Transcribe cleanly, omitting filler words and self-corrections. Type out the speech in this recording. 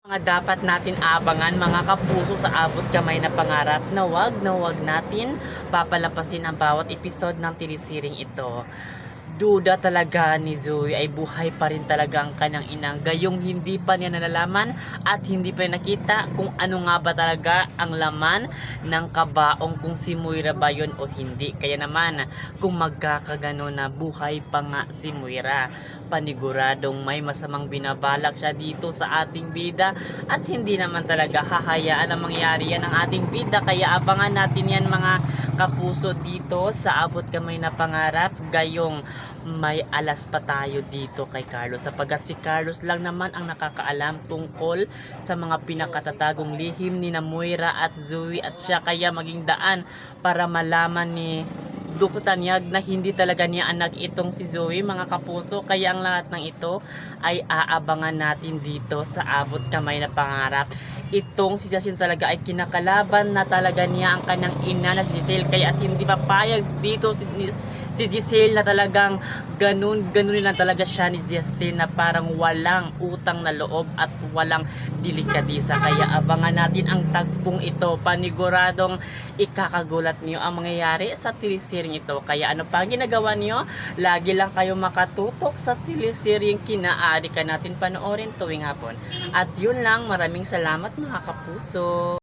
Mga dapat natin abangan mga kapuso sa abot kamay na pangarap na wag natin papalampasin ang bawat episode ng telesiring ito. Duda talaga ni Zoe ay buhay pa rin talaga ang kanyang inang, gayong hindi pa niya nalalaman at hindi pa niya nakita kung ano nga ba talaga ang laman ng kabaong, kung si Moira ba yun o hindi. Kaya naman kung magkakagano na buhay pa nga si Moira, paniguradong may masamang binabalak siya dito sa ating bida at hindi naman talaga hahayaan na mangyari yan ng ating bida. Kaya abangan natin yan mga kapuso dito sa abot kamay na pangarap, gayong may alas pa tayo dito kay Carlos, sapagat si Carlos lang naman ang nakakaalam tungkol sa mga pinakatatagong lihim ni na Moira at Zoe, at siya kaya maging daan para malaman ni Duko Tanyag na hindi talaga niya anak itong si Zoe mga kapuso. Kaya ang lahat ng ito ay aabangan natin dito sa abot kamay na pangarap. Itong si Justin talaga ay kinakalaban na talaga niya ang kanyang ina na si Giselle, kaya at hindi papayag dito si Giselle na talagang ganunin lang talaga siya ni Justin, na parang walang utang na loob at walang delikadisa. Kaya abangan natin ang tagpong ito, paniguradong ikakagulat niyo ang mangyayari sa teleseryeng ito. Kaya ano pa ginagawa niyo? Lagi lang kayo makatutok sa teleseryeng kinaari ka natin panoorin tuwing hapon. At yun lang, maraming salamat mga kapuso.